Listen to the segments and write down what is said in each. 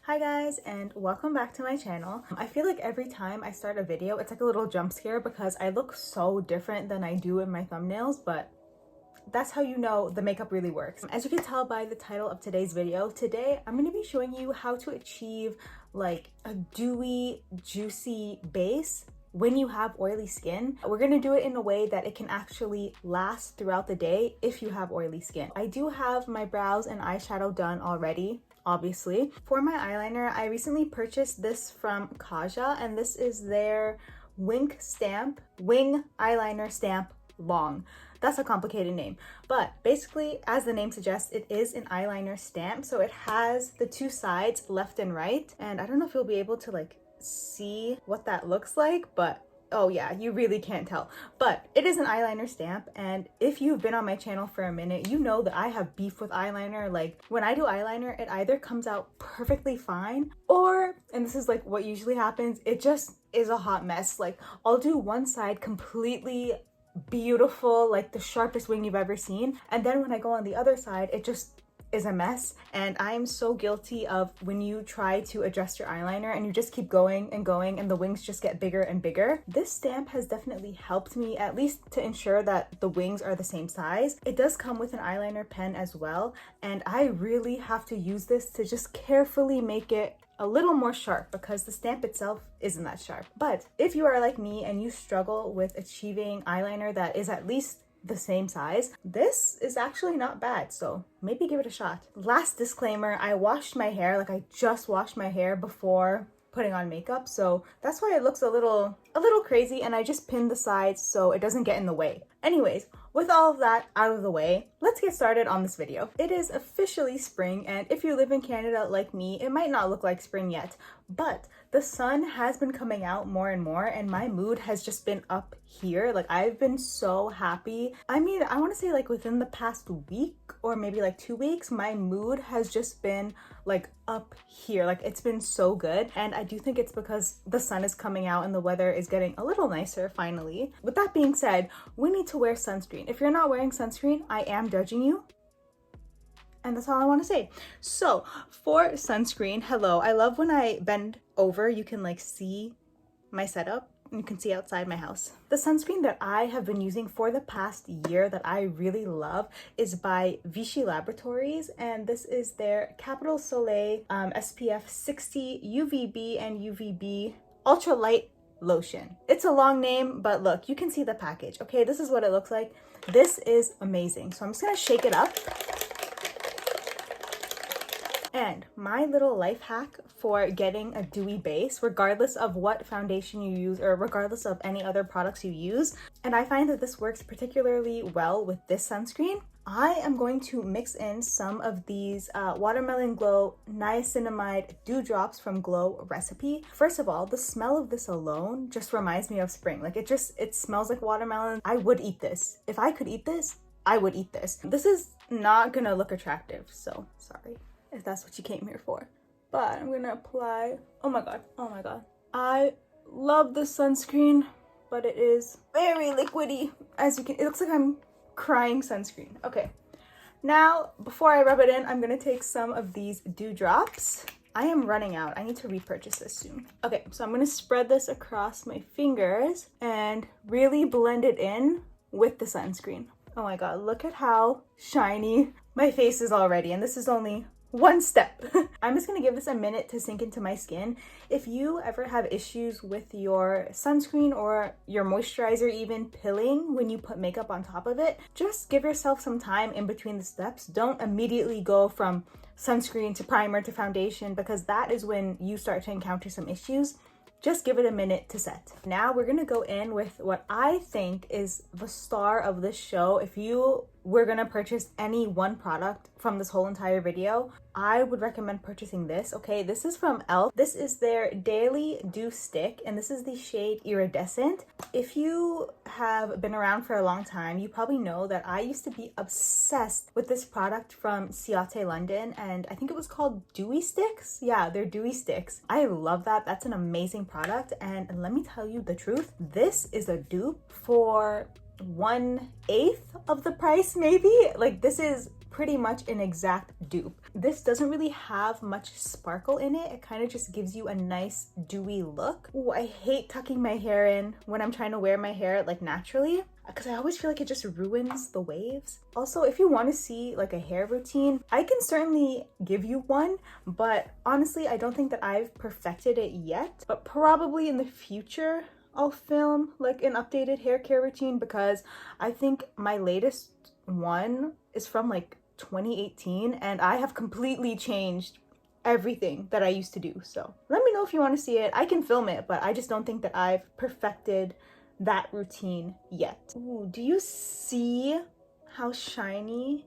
Hi guys, and welcome back to my channel. I feel like every time I start a video, it's like a little jump scare because I look so different than I do in my thumbnails, but that's how you know the makeup really works. As you can tell by the title of today's video, today I'm going to be showing you how to achieve like a dewy, juicy base when you have oily skin. We're going to do it in a way that it can actually last throughout the day if you have oily skin. I do have my brows and eyeshadow done already, obviously. For my eyeliner, I recently purchased this from Kaja, and this is their Wing Eyeliner Stamp Long. That's a complicated name, but basically, as the name suggests, it is an eyeliner stamp. So it has the two sides, left and right, and I don't know if you'll be able to like see what that looks like, but oh yeah, you really can't tell. But it is an eyeliner stamp, and if you've been on my channel for a minute, you know that I have beef with eyeliner. Like when I do eyeliner, it either comes out perfectly fine, or, and this is like what usually happens, it just is a hot mess. Like I'll do one side completely beautiful, like the sharpest wing you've ever seen, and then when I go on the other side, it just is a mess. And I am so guilty of when you try to adjust your eyeliner and you just keep going and going and the wings just get bigger and bigger. This stamp has definitely helped me, at least to ensure that the wings are the same size. It does come with an eyeliner pen as well, and I really have to use this to just carefully make it a little more sharp because the stamp itself isn't that sharp. But if you are like me and you struggle with achieving eyeliner that is at least the same size, this is actually not bad, so maybe give it a shot. Last disclaimer, I washed my hair, like I just washed my hair before putting on makeup, so that's why it looks a little crazy, and I just pinned the sides so it doesn't get in the way. Anyways, with all of that out of the way, let's get started on this video. It is officially spring, and if you live in Canada like me, it might not look like spring yet, but the sun has been coming out more and more, and my mood has just been up here. Like I've been so happy. I mean, I want to say like within the past week or maybe like 2 weeks, my mood has just been like up here. Like it's been so good, and I do think it's because the sun is coming out and the weather is getting a little nicer finally. With that being said, we need to wear sunscreen. If you're not wearing sunscreen, I am judging you. And that's all I want to say. So for sunscreen, hello, I love when I bend over, you can like see my setup. You can see outside my house. The sunscreen that I have been using for the past year that I really love is by Vichy Laboratories, and this is their Capital Soleil SPF 60 UVB and UVB Ultra Light Lotion. It's a long name, but look, you can see the package. Okay, this is what it looks like. This is amazing. So I'm just gonna shake it up. And my little life hack for getting a dewy base, regardless of what foundation you use or regardless of any other products you use, and I find that this works particularly well with this sunscreen, I am going to mix in some of these Watermelon Glow Niacinamide Dew Drops from Glow Recipe. First of all, the smell of this alone just reminds me of spring. Like it smells like watermelon. I would eat this. If I could eat this, I would eat this. This is not gonna look attractive, so sorry if that's what you came here for. But I'm gonna apply, oh my god. I love this sunscreen, but it is very liquidy. As you can, it looks like I'm crying sunscreen. Okay, now before I rub it in, I'm gonna take some of these dew drops. I am running out. I need to repurchase this soon. Okay, so I'm gonna spread this across my fingers and really blend it in with the sunscreen. Oh my god, look at how shiny my face is already, and this is only one step. I'm just gonna give this a minute to sink into my skin. If you ever have issues with your sunscreen or your moisturizer even pilling when you put makeup on top of it, just give yourself some time in between the steps. Don't immediately go from sunscreen to primer to foundation, because that is when you start to encounter some issues. Just give it a minute to set. Now we're gonna go in with what I think is the star of this show. If you were gonna purchase any one product from this whole entire video, I would recommend purchasing this. Okay, this is from e.l.f. This is their Daily Dew Stick, and this is the shade Iridescent. If you have been around for a long time, you probably know that I used to be obsessed with this product from Ciate London, and I think it was called Dewy Sticks. Yeah, they're Dewy Sticks. I love that. That's an amazing product, and let me tell you the truth, this is a dupe for 1/8 of the price, maybe. Like, this is pretty much an exact dupe. This doesn't really have much sparkle in it. It kind of just gives you a nice dewy look. Ooh, I hate tucking my hair in when I'm trying to wear my hair like naturally, because I always feel like it just ruins the waves. Also, if you want to see like a hair routine, I can certainly give you one, but honestly, I don't think that I've perfected it yet. But probably in the future, I'll film like an updated hair care routine, because I think my latest one is from like 2018 and I have completely changed everything that I used to do. So let me know if you want to see it. I can film it, but I just don't think that I've perfected that routine yet. Ooh, do you see how shiny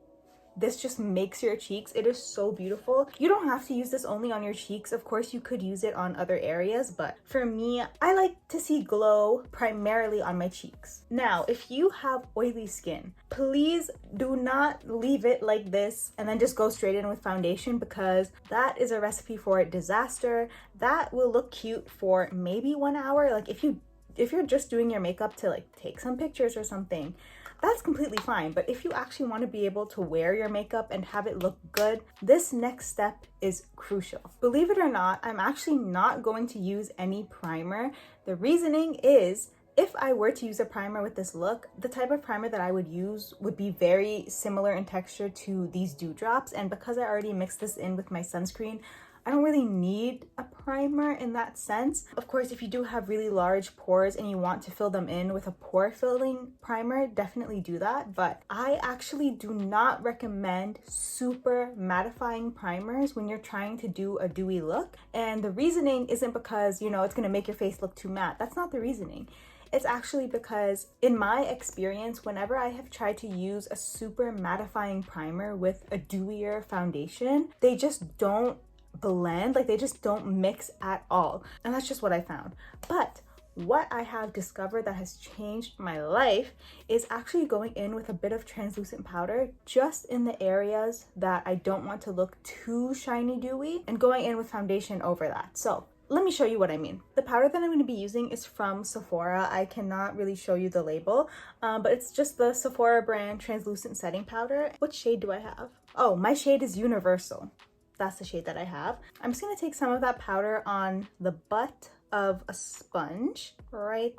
this just makes your cheeks? It is so beautiful. You don't have to use this only on your cheeks. Of course, you could use it on other areas, but for me, I like to see glow primarily on my cheeks. Now, if you have oily skin, please do not leave it like this and then just go straight in with foundation, because that is a recipe for disaster. That will look cute for maybe 1 hour. Like if you're just doing your makeup to like take some pictures or something, that's completely fine. But if you actually want to be able to wear your makeup and have it look good, this next step is crucial. Believe it or not, I'm actually not going to use any primer. The reasoning is, if I were to use a primer with this look, the type of primer that I would use would be very similar in texture to these dewdrops. And because I already mixed this in with my sunscreen, I don't really need a primer in that sense. Of course, if you do have really large pores and you want to fill them in with a pore filling primer, definitely do that. But I actually do not recommend super mattifying primers when you're trying to do a dewy look. And the reasoning isn't because, you know, it's gonna make your face look too matte. That's not the reasoning. It's actually because, in my experience, whenever I have tried to use a super mattifying primer with a dewier foundation, they just don't blend, like they just don't mix at all. And that's just what I found. But what I have discovered that has changed my life is actually going in with a bit of translucent powder just in the areas that I don't want to look too shiny dewy, and going in with foundation over that. So let me show you what I mean. The powder that I'm going to be using is from Sephora. I cannot really show you the label, but it's just the Sephora brand translucent setting powder. What shade do I have? Oh, my shade is Universal. That's the shade that I have. I'm just gonna take some of that powder on the butt of a sponge, right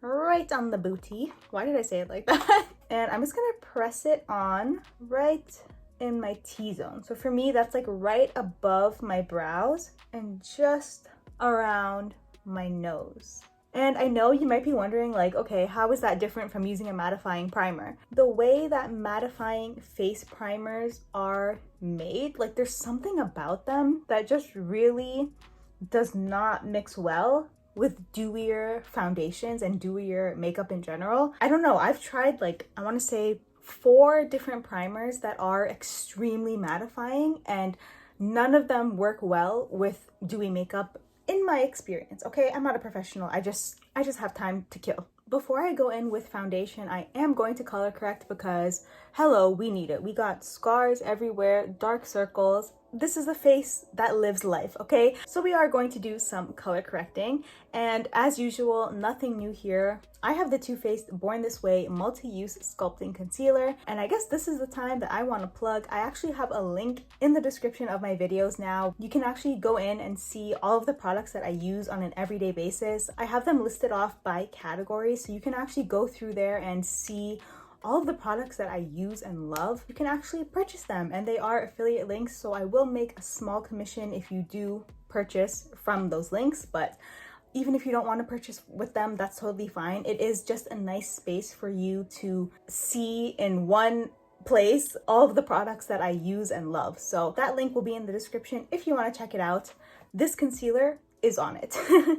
on the booty. Why did I say it like that? And I'm just gonna press it on right in my T-zone. So for me, that's like right above my brows and just around my nose. And I know you might be wondering, like, okay, how is that different from using a mattifying primer? The way that mattifying face primers are made, like there's something about them that just really does not mix well with dewier foundations and dewier makeup in general. I don't know, I've tried like, I want to say 4 different primers that are extremely mattifying, and none of them work well with dewy makeup in my experience. Okay, I'm not a professional. I just have time to kill. Before I go in with foundation, I am going to color correct, because hello, we need it. We got scars everywhere, dark circles. This is a face that lives life, okay? So we are going to do some color correcting, and as usual, nothing new here. I have the Too Faced Born This Way multi-use sculpting concealer, and I guess this is the time that I want to plug. I actually have a link in the description of my videos now. You can actually go in and see all of the products that I use on an everyday basis. I have them listed off by category, so you can actually go through there and see all of the products that I use and love. You can actually purchase them, and they are affiliate links, so I will make a small commission if you do purchase from those links. But even if you don't want to purchase with them, that's totally fine. It is just a nice space for you to see in one place all of the products that I use and love. So that link will be in the description if you want to check it out. This concealer is on it.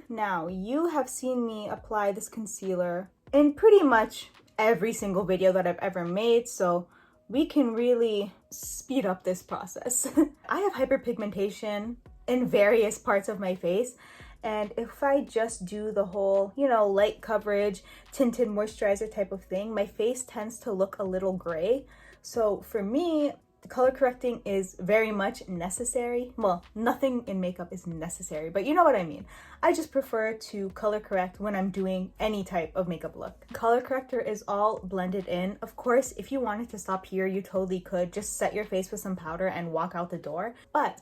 Now, you have seen me apply this concealer in pretty much every single video that I've ever made, so we can really speed up this process. I have hyperpigmentation in various parts of my face, and if I just do the whole, you know, light coverage, tinted moisturizer type of thing, my face tends to look a little gray. So for me, Color correcting is very much necessary. Well, nothing in makeup is necessary, but you know what I mean. I just prefer to color correct when I'm doing any type of makeup look. Color corrector is all blended in. Of course, if you wanted to stop here, you totally could just set your face with some powder and walk out the door. But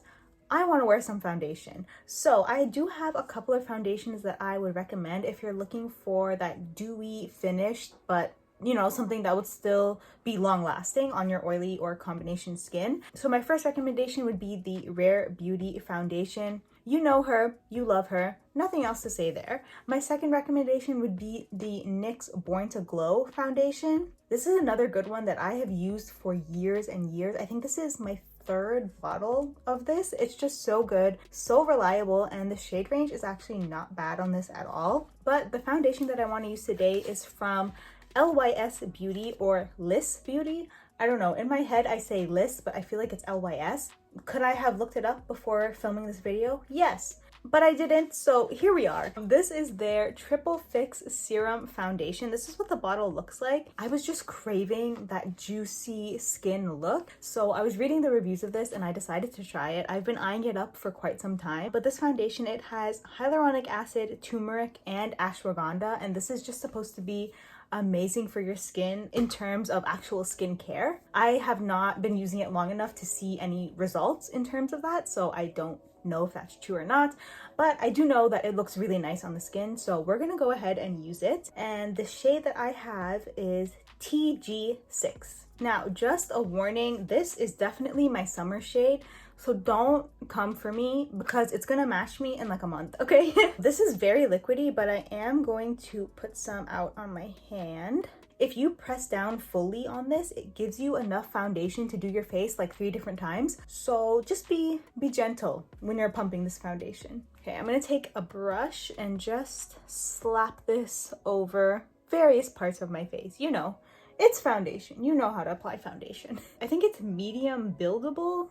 I want to wear some foundation. So I do have a couple of foundations that I would recommend if you're looking for that dewy finish, but you know, something that would still be long lasting on your oily or combination skin. So my first recommendation would be the Rare Beauty foundation. You know her, you love her, nothing else to say there. My second recommendation would be the NYX Born to Glow foundation. This is another good one that I have used for years and years. I think this is my third bottle of this. It's just so good, so reliable, and the shade range is actually not bad on this at all. But the foundation that I want to use today is from LYS Beauty or Liss Beauty. I don't know, in my head I say Liss, but I feel like it's LYS. Could I have looked it up before filming this video? Yes, but I didn't, so here we are. This is their Triple Fix Serum Foundation. This is what the bottle looks like. I was just craving that juicy skin look, so I was reading the reviews of this and I decided to try it. I've been eyeing it up for quite some time, but this foundation, it has hyaluronic acid, turmeric, and ashwagandha, and this is just supposed to be amazing for your skin in terms of actual skincare. I have not been using it long enough to see any results in terms of that, so I don't know if that's true or not, but I do know that it looks really nice on the skin, so we're gonna go ahead and use it. And the shade that I have is TG6. Now, just a warning, this is definitely my summer shade, so don't come for me because it's gonna match me in like a month, okay? This is very liquidy, but I am going to put some out on my hand. If you press down fully on this, it gives you enough foundation to do your face like 3 different times. So just be gentle when you're pumping this foundation. Okay, I'm gonna take a brush and just slap this over various parts of my face. You know, it's foundation. You know how to apply foundation. I think it's medium buildable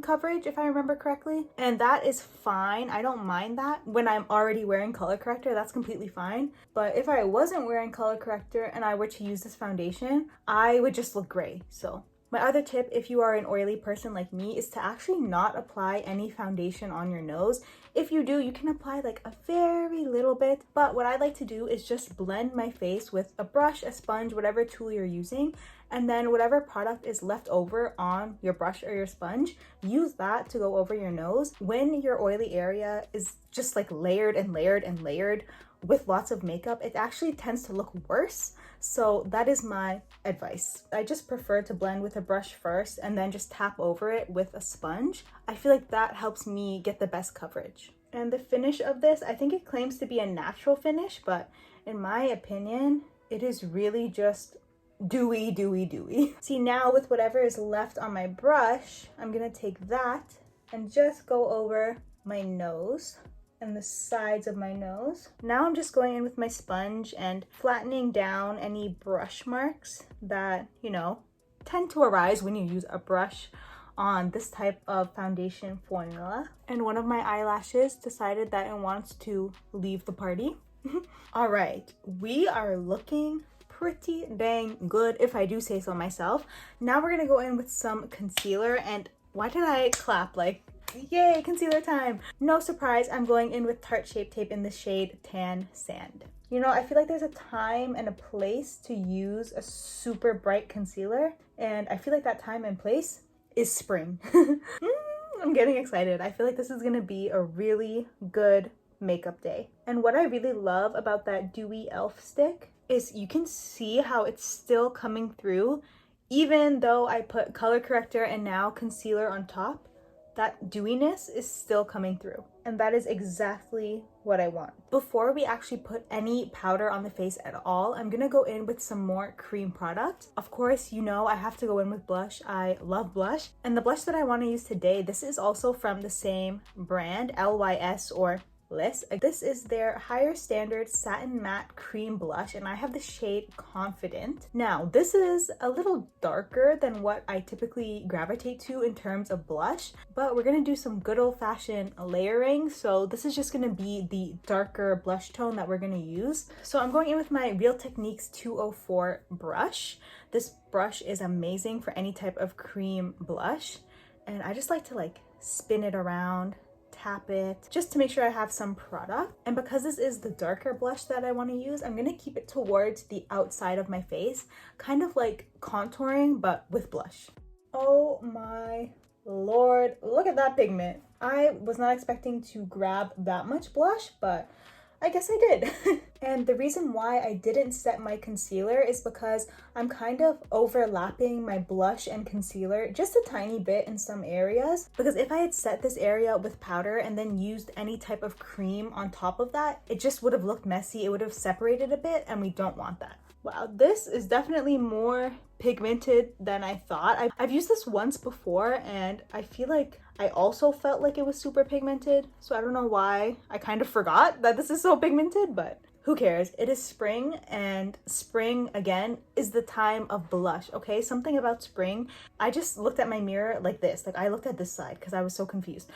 coverage, if I remember correctly, and that is fine. I don't mind that when I'm already wearing color corrector. That's completely fine. But if I wasn't wearing color corrector and I were to use this foundation, I would just look gray. So my other tip, if you are an oily person like me, is to actually not apply any foundation on your nose. If you do, you can apply like a very little bit, but what I like to do is just blend my face with a brush, a sponge, whatever tool you're using, and then whatever product is left over on your brush or your sponge, use that to go over your nose. When your oily area is just like layered and layered and layered with lots of makeup, it actually tends to look worse. So that is my advice. I just prefer to blend with a brush first and then just tap over it with a sponge. I feel like that helps me get the best coverage. And the finish of this, I think it claims to be a natural finish, but in my opinion, it is really just dewy, dewy, dewy. See, now with whatever is left on my brush, I'm gonna take that and just go over my nose and the sides of my nose. Now I'm just going in with my sponge and flattening down any brush marks that, you know, tend to arise when you use a brush on this type of foundation formula. And one of my eyelashes decided that it wants to leave the party. All right, we are looking pretty dang good, if I do say so myself. Now we're gonna go in with some concealer, and why did I clap? Like, yay, concealer time. No surprise, I'm going in with Tarte Shape Tape in the shade Tan Sand. You know, I feel like there's a time and a place to use a super bright concealer, and I feel like that time and place is spring. I'm getting excited. I feel like this is gonna be a really good makeup day. And what I really love about that Dewy e.l.f. stick is you can see how it's still coming through even though I put color corrector and now concealer on top. That dewiness is still coming through, and that is exactly what I want. Before we actually put any powder on the face at all, I'm gonna go in with some more cream product. Of course, you know I have to go in with blush. I love blush, and the blush that I want to use today, this is also from the same brand, LYS or list. This is their Higher Standard Satin Matte Cream Blush, and I have the shade Confident. Now, this is a little darker than what I typically gravitate to in terms of blush, but we're gonna do some good old-fashioned layering, so this is just gonna be the darker blush tone that we're gonna use. So I'm going in with my Real Techniques 204 brush. This brush is amazing for any type of cream blush, and I just like to spin it around, tap it, just to make sure I have some product. And because this is the darker blush that I want to use, I'm going to keep it towards the outside of my face, kind of like contouring but with blush. Oh my lord, look at that pigment. I was not expecting to grab that much blush, but I guess I did. And the reason why I didn't set my concealer is because I'm kind of overlapping my blush and concealer just a tiny bit in some areas. Because if I had set this area with powder and then used any type of cream on top of that, it just would have looked messy. It would have separated a bit, and we don't want that. Wow, this is definitely more pigmented than I thought. I've used this once before, and I feel like I also felt like it was super pigmented. So I don't know why I kind of forgot that this is so pigmented, but who cares? It is spring, and spring, again, is the time of blush, okay? Something about spring. I just looked at my mirror like this. I looked at this side because I was so confused.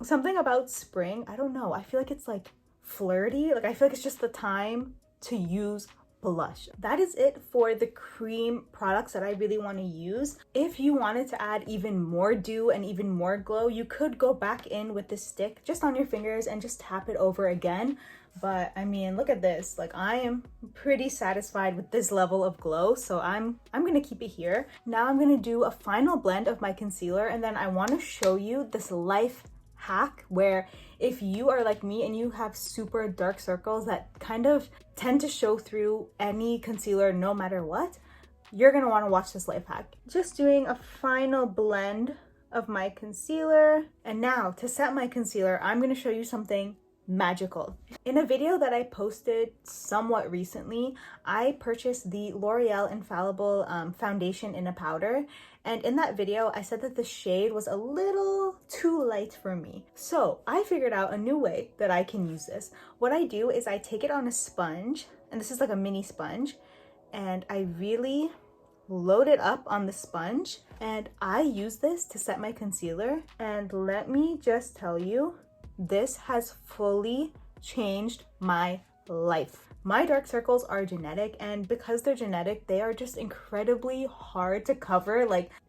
Something about spring, I don't know. I feel like it's flirty. I feel like it's just the time to use blush. That is it for the cream products that I really want to use. If you wanted to add even more dew and even more glow, you could go back in with this stick just on your fingers and just tap it over again. But I mean, look at this. I am pretty satisfied with this level of glow, so I'm gonna keep it here. Now I'm gonna do a final blend of my concealer, and then I want to show you this life hack where if you are like me and you have super dark circles that kind of tend to show through any concealer no matter what, you're gonna want to watch this life hack. Just doing a final blend of my concealer. And now to set my concealer, I'm gonna show you something magical. In a video that I posted somewhat recently, I purchased the L'Oreal Infallible foundation in a powder, and in that video I said that the shade was a little too light for me. So I figured out a new way that I can use this. What I do is I take it on a sponge, and this is like a mini sponge, and I really load it up on the sponge, and I use this to set my concealer. And let me just tell you, this has fully changed my life. My dark circles are genetic, and because they're genetic, they are just incredibly hard to cover.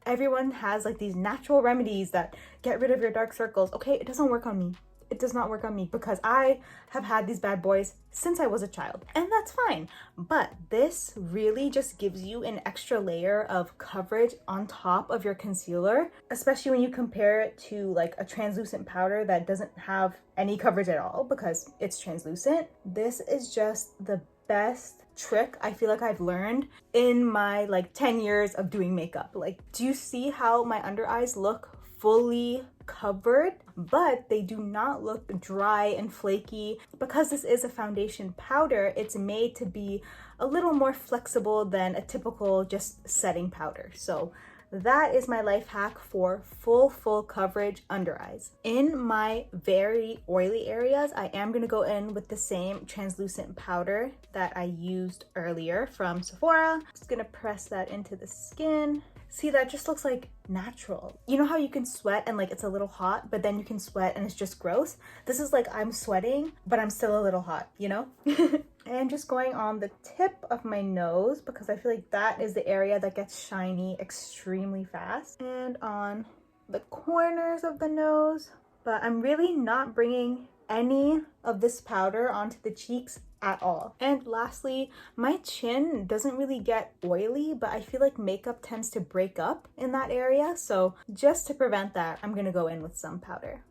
Everyone has these natural remedies that get rid of your dark circles. Okay, it doesn't work on me. It does not work on me because I have had these bad boys since I was a child, and that's fine. But this really just gives you an extra layer of coverage on top of your concealer, especially when you compare it to a translucent powder that doesn't have any coverage at all because it's translucent. This is just the best trick I feel like I've learned in my 10 years of doing makeup. Do you see how my under eyes look fully covered, but they do not look dry and flaky? Because this is a foundation powder, it's made to be a little more flexible than a typical just setting powder. So that is my life hack for full coverage under eyes. In my very oily areas, I am going to go in with the same translucent powder that I used earlier from Sephora. Just going to press that into the skin. See, that just looks natural. You know how you can sweat and it's a little hot, but then you can sweat and it's just gross? This is I'm sweating, but I'm still a little hot, you know? And just going on the tip of my nose, because I feel like that is the area that gets shiny extremely fast. And on the corners of the nose. But I'm really not bringing any of this powder onto the cheeks at all. And lastly, my chin doesn't really get oily, but I feel like makeup tends to break up in that area. So just to prevent that, I'm gonna go in with some powder.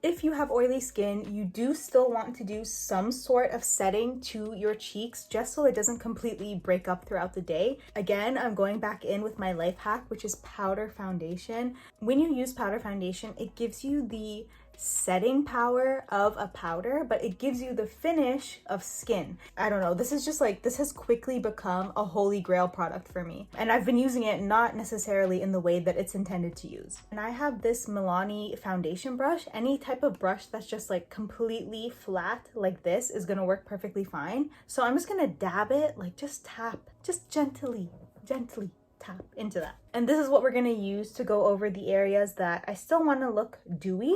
If you have oily skin, you do still want to do some sort of setting to your cheeks just so it doesn't completely break up throughout the day. Again, I'm going back in with my life hack, which is powder foundation. When you use powder foundation, it gives you the setting power of a powder, but it gives you the finish of skin. I don't know, this is just like, this has quickly become a holy grail product for me, and I've been using it not necessarily in the way that it's intended to use. And I have this Milani foundation brush. Any type of brush that's just like completely flat like this is gonna work perfectly fine. So I'm just gonna dab it, like just tap, just gently tap into that. And this is what we're gonna use to go over the areas that I still wanna look dewy,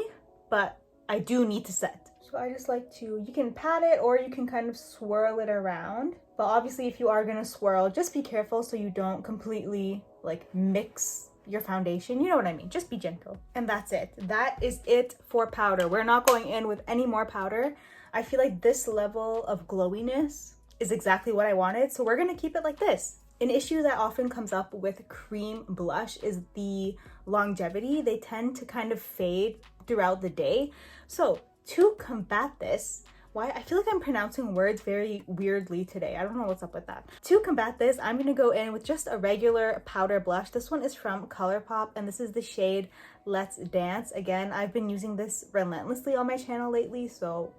but I do need to set. So I just like to, you can pat it or you can kind of swirl it around. But obviously if you are gonna swirl, just be careful so you don't completely like mix your foundation. You know what I mean? Just be gentle. And that's it. That is it for powder. We're not going in with any more powder. I feel like this level of glowiness is exactly what I wanted. So we're gonna keep it like this. An issue that often comes up with cream blush is the longevity. They tend to kind of fade throughout the day. So to combat this, why I feel like I'm pronouncing words very weirdly today. I don't know what's up with that. To combat this, I'm gonna go in with just a regular powder blush. This one is from Colourpop and this is the shade Let's Dance. Again, I've been using this relentlessly on my channel lately, so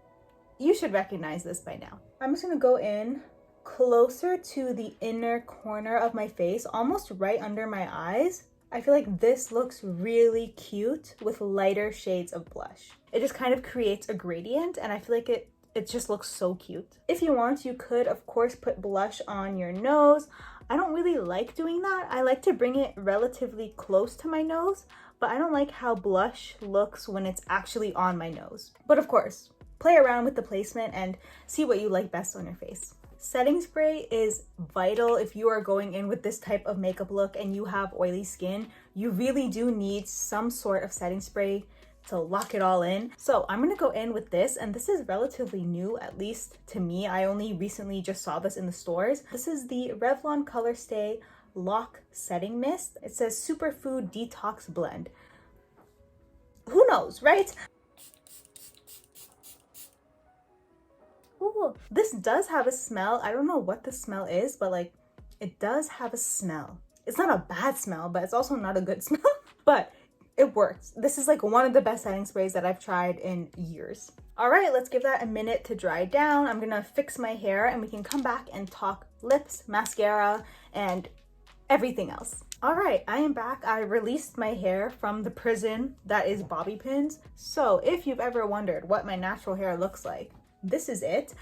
you should recognize this by now. I'm just gonna go in closer to the inner corner of my face, almost right under my eyes. I feel like this looks really cute with lighter shades of blush. It just kind of creates a gradient and I feel like it just looks so cute. If you want, you could of course put blush on your nose. I don't really like doing that. I like to bring it relatively close to my nose, but I don't like how blush looks when it's actually on my nose. But of course, play around with the placement and see what you like best on your face. Setting spray is vital if you are going in with this type of makeup look and you have oily skin. You really do need some sort of setting spray to lock it all in. So I'm gonna go in with this, and this is relatively new, at least to me. I only recently just saw this in the stores. This is the Revlon ColorStay Lock Setting Mist. It says Superfood Detox Blend. Who knows, right? Ooh, this does have a smell. I don't know what the smell is, but like it does have a smell. It's not a bad smell, but it's also not a good smell, but it works. This is like one of the best setting sprays that I've tried in years. All right, let's give that a minute to dry down. I'm gonna fix my hair and we can come back and talk lips, mascara, and everything else. All right, I am back. I released my hair from the prison that is bobby pins. So if you've ever wondered what my natural hair looks like, this is it.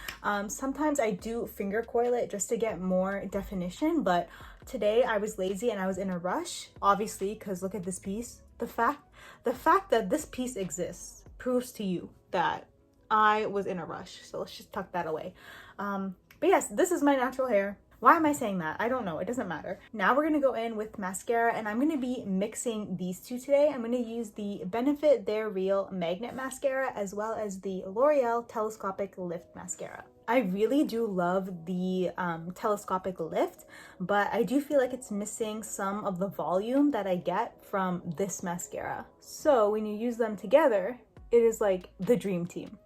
Sometimes I do finger coil it just to get more definition, but today I was lazy and I was in a rush, obviously, because look at this piece. The fact that this piece exists proves to you that I was in a rush. So let's just tuck that away. But yes, this is my natural hair. Why am I saying that? I don't know. It doesn't matter. Now we're going to go in with mascara, and I'm going to be mixing these two today. I'm going to use the Benefit They're Real Magnet Mascara as well as the L'Oreal Telescopic Lift Mascara. I really do love the Telescopic Lift, but I do feel like it's missing some of the volume that I get from this mascara. So when you use them together, it is like the dream team.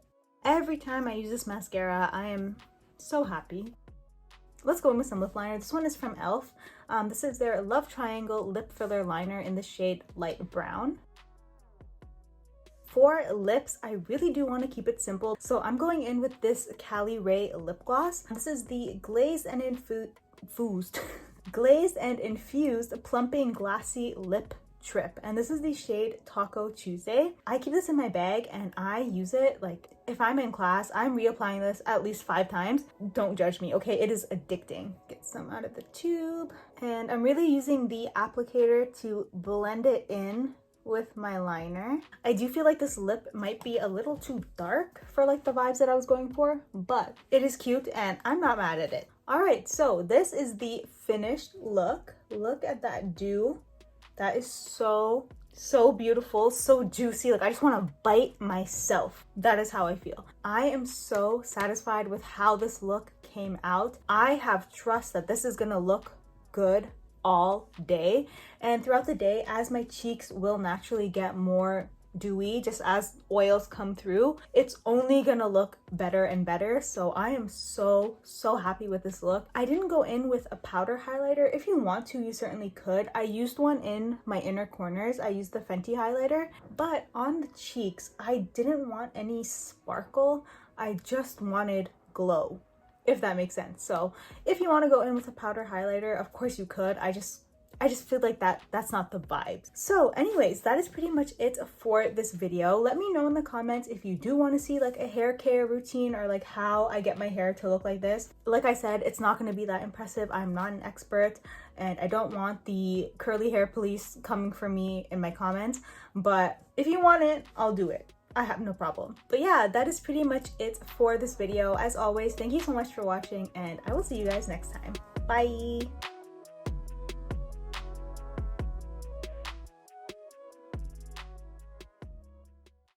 Every time I use this mascara, I am so happy. Let's go in with some lip liner. This one is from e.l.f. This is their Love Triangle Lip Filler Liner in the shade Light Brown. For lips, I really do want to keep it simple. So I'm going in with this Caliray lip gloss. This is the Glazed and Infused Glazed and Infused Plumping Glassy Lip Trip, and this is the shade Taco Tuesday. I keep this in my bag and I use it like if I'm in class. I'm reapplying this at least 5 times. Don't judge me, okay? It is addicting. Get some out of the tube, and I'm really using the applicator to blend it in with my liner. I do feel like this lip might be a little too dark for like the vibes that I was going for, but it is cute and I'm not mad at it. All right, so this is the finished look. Look at that dew. That is so beautiful, so juicy. Like I just want to bite myself. That is how I feel. I am so satisfied with how this look came out. I have trust that this is gonna look good all day, and throughout the day as my cheeks will naturally get more dewy just as oils come through, it's only gonna look better and better. So I am so happy with this look. I didn't go in with a powder highlighter. If you want to, you certainly could. I used one in my inner corners. I used the Fenty highlighter, but on the cheeks, I didn't want any sparkle. I just wanted glow, if that makes sense. So if you want to go in with a powder highlighter, of course you could. I just feel like that's not the vibe. So anyways, that is pretty much it for this video. Let me know in the comments if you do want to see like a hair care routine or like how I get my hair to look like this. Like I said, it's not going to be that impressive. I'm not an expert and I don't want the curly hair police coming for me in my comments, but if you want it, I'll do it. I have no problem. But yeah, that is pretty much it for this video. As always, thank you so much for watching and I will see you guys next time. Bye!